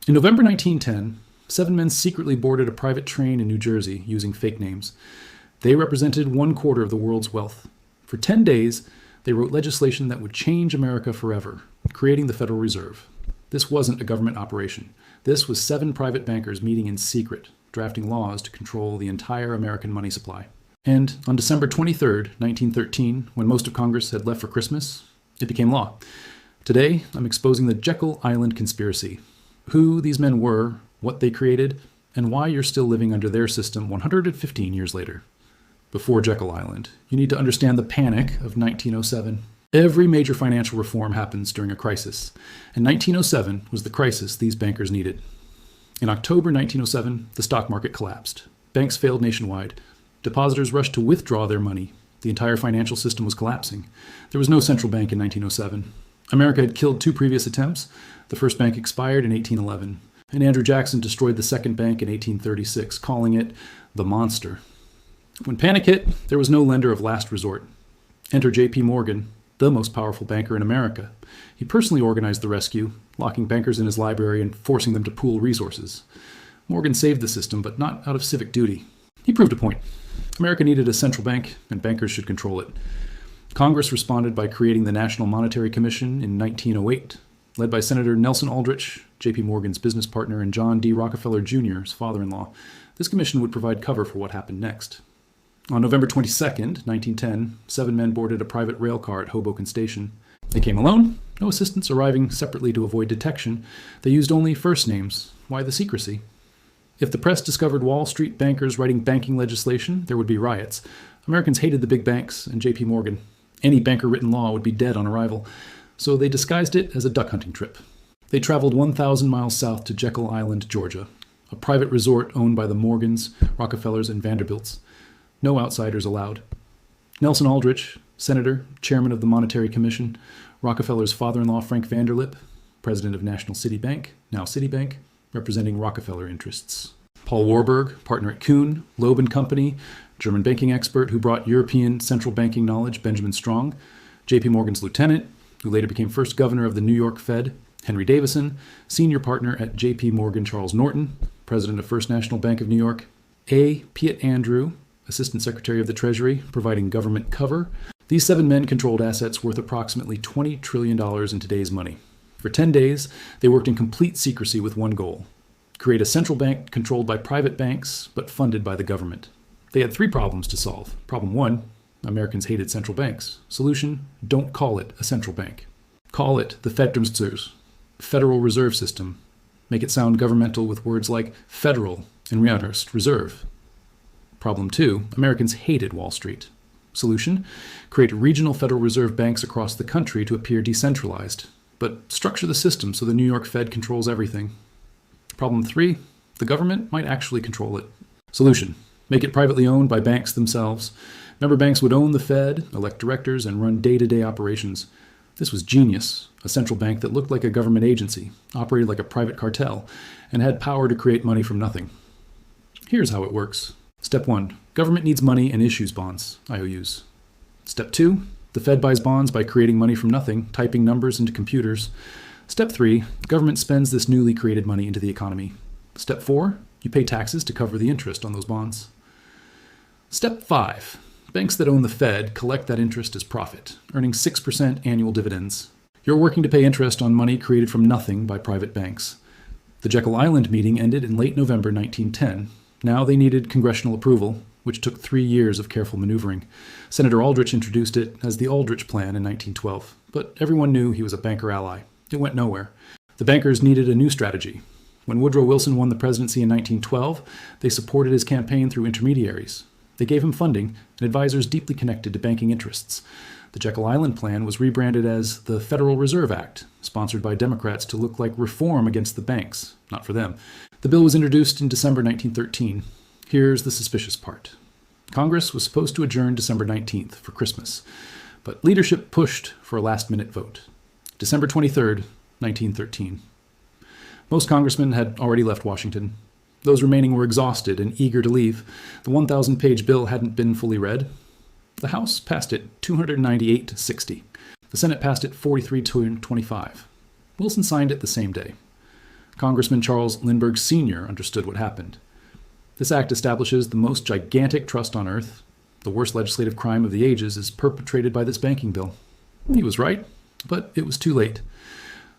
In November 1910, 7 men secretly boarded a private train in New Jersey using fake names. They represented 1/4 of the world's wealth. For 10 days, they wrote legislation that would change America forever, creating the Federal Reserve. This wasn't a government operation. This was 7 private bankers meeting in secret, drafting laws to control the entire American money supply. And on December 23rd, 1913, when most of Congress had left for Christmas, it became law. Today, I'm exposing the Jekyll Island conspiracy, who these men were, what they created, and why you're still living under their system 115 years later. Before Jekyll Island, you need to understand the panic of 1907. Every major financial reform happens during a crisis, and 1907 was the crisis these bankers needed. In October 1907, the stock market collapsed. Banks failed nationwide. Depositors rushed to withdraw their money. The entire financial system was collapsing. There was no central bank in 1907. America had killed 2 previous attempts. The first bank expired in 1811, and Andrew Jackson destroyed the second bank in 1836, calling it the monster. When panic hit, there was no lender of last resort. Enter J.P. Morgan, the most powerful banker in America. He personally organized the rescue, locking bankers in his library and forcing them to pool resources. Morgan saved the system, but not out of civic duty. He proved a point. America needed a central bank, and bankers should control it. Congress responded by creating the National Monetary Commission in 1908, led by Senator Nelson Aldrich, J.P. Morgan's business partner, and John D. Rockefeller Jr.'s father-in-law. This commission would provide cover for what happened next. On November 22nd, 1910, 7 men boarded a private rail car at Hoboken Station. They came alone, no assistants arriving separately to avoid detection. They used only first names. Why the secrecy? If the press discovered Wall Street bankers writing banking legislation, there would be riots. Americans hated the big banks and J.P. Morgan. Any banker-written law would be dead on arrival. So they disguised it as a duck hunting trip. They traveled 1,000 miles south to Jekyll Island, Georgia, a private resort owned by the Morgans, Rockefellers, and Vanderbilts. No outsiders allowed. Nelson Aldrich, senator, chairman of the Monetary Commission, Rockefeller's father-in-law Frank Vanderlip, president of National City Bank, now Citibank, representing Rockefeller interests. Paul Warburg, partner at Kuhn, Loeb and Company, German banking expert who brought European central banking knowledge, Benjamin Strong, J.P. Morgan's lieutenant, who later became first governor of the New York Fed, Henry Davison, senior partner at J.P. Morgan, Charles Norton, president of First National Bank of New York, A. Fiat Andrew, Assistant Secretary of the Treasury, providing government cover. These 7 men controlled assets worth approximately $20 trillion in today's money. For 10 days, they worked in complete secrecy with one goal: create a central bank controlled by private banks, but funded by the government. They had 3 problems to solve. Problem 1, Americans hated central banks. Solution, don't call it a central bank. Call it the Federal Reserve System. Make it sound governmental with words like federal and reserve. Problem 2, Americans hated Wall Street. Solution, create regional Federal Reserve banks across the country to appear decentralized, but structure the system so the New York Fed controls everything. Problem 3, the government might actually control it. Solution, make it privately owned by banks themselves. Member banks would own the Fed, elect directors, and run day-to-day operations. This was genius, a central bank that looked like a government agency, operated like a private cartel, and had power to create money from nothing. Here's how it works. Step 1, government needs money and issues bonds, IOUs. Step 2, the Fed buys bonds by creating money from nothing, typing numbers into computers. Step 3, the government spends this newly created money into the economy. Step 4, you pay taxes to cover the interest on those bonds. Step 5, banks that own the Fed collect that interest as profit, earning 6% annual dividends. You're working to pay interest on money created from nothing by private banks. The Jekyll Island meeting ended in late November 1910. Now they needed congressional approval, which took 3 years of careful maneuvering. Senator Aldrich introduced it as the Aldrich Plan in 1912, but everyone knew he was a banker ally. It went nowhere. The bankers needed a new strategy. When Woodrow Wilson won the presidency in 1912, they supported his campaign through intermediaries. They gave him funding and advisors deeply connected to banking interests. The Jekyll Island Plan was rebranded as the Federal Reserve Act, sponsored by Democrats to look like reform against the banks, not for them. The bill was introduced in December 1913. Here's the suspicious part. Congress was supposed to adjourn December 19th for Christmas, but leadership pushed for a last-minute vote. December 23rd, 1913. Most congressmen had already left Washington. Those remaining were exhausted and eager to leave. The 1,000-page bill hadn't been fully read. The House passed it 298 to 60. The Senate passed it 43 to 25. Wilson signed it the same day. Congressman Charles Lindbergh Sr. understood what happened. This act establishes the most gigantic trust on earth. The worst legislative crime of the ages is perpetrated by this banking bill. He was right, but it was too late.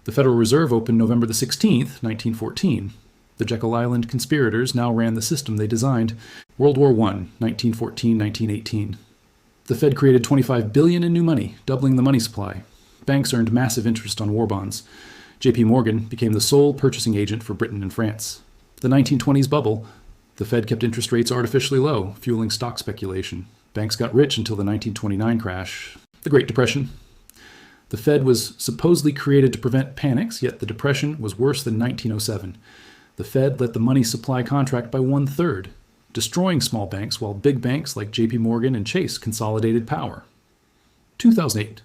The Federal Reserve opened November the 16th, 1914. The Jekyll Island conspirators now ran the system they designed. World War I, 1914-1918. The Fed created $25 billion in new money, doubling the money supply. Banks earned massive interest on war bonds. J.P. Morgan became the sole purchasing agent for Britain and France. The 1920s bubble. The Fed kept interest rates artificially low, fueling stock speculation. Banks got rich until the 1929 crash. The Great Depression. The Fed was supposedly created to prevent panics, yet the Depression was worse than 1907. The Fed let the money supply contract by 1/3, destroying small banks while big banks like J.P. Morgan and Chase consolidated power. 2008.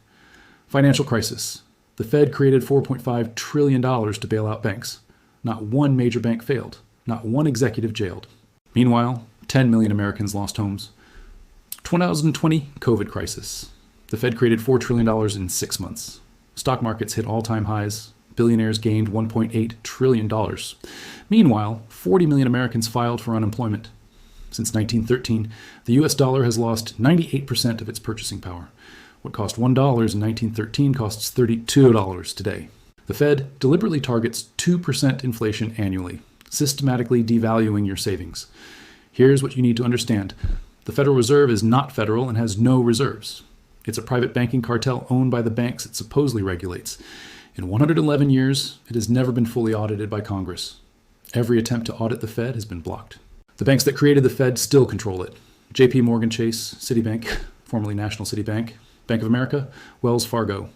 Financial crisis. The Fed created $4.5 trillion to bail out banks. Not one major bank failed. Not one executive jailed. Meanwhile, 10 million Americans lost homes. 2020 COVID crisis. The Fed created $4 trillion in 6 months. Stock markets hit all-time highs. Billionaires gained $1.8 trillion. Meanwhile, 40 million Americans filed for unemployment. Since 1913, the U.S. dollar has lost 98% of its purchasing power. What cost $1 in 1913 costs $32 today. The Fed deliberately targets 2% inflation annually, systematically devaluing your savings. Here's what you need to understand. The Federal Reserve is not federal and has no reserves. It's a private banking cartel owned by the banks it supposedly regulates. In 111 years, it has never been fully audited by Congress. Every attempt to audit the Fed has been blocked. The banks that created the Fed still control it. J.P. Morgan Chase, Citibank, formerly National City Bank, Bank of America, Wells Fargo.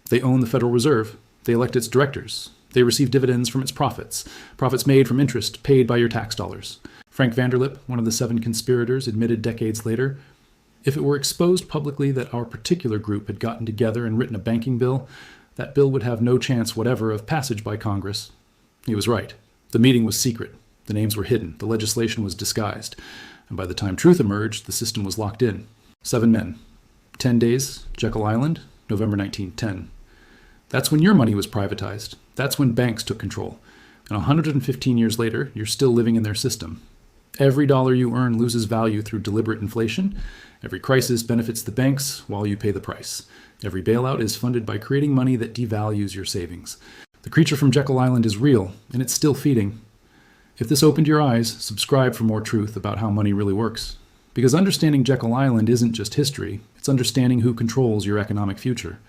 They own the Federal Reserve. They elect its directors. They receive dividends from its profits made from interest paid by your tax dollars. Frank Vanderlip, one of the 7 conspirators, admitted decades later, if it were exposed publicly that our particular group had gotten together and written a banking bill, that bill would have no chance whatever of passage by Congress. He was right. The meeting was secret. The names were hidden. The legislation was disguised. And by the time truth emerged, the system was locked in. 7 men. 10 days, Jekyll Island, November 1910. That's when your money was privatized. That's when banks took control. And 115 years later, you're still living in their system. Every dollar you earn loses value through deliberate inflation. Every crisis benefits the banks while you pay the price. Every bailout is funded by creating money that devalues your savings. The creature from Jekyll Island is real, and it's still feeding. If this opened your eyes, subscribe for more truth about how money really works. Because understanding Jekyll Island isn't just history, it's understanding who controls your economic future.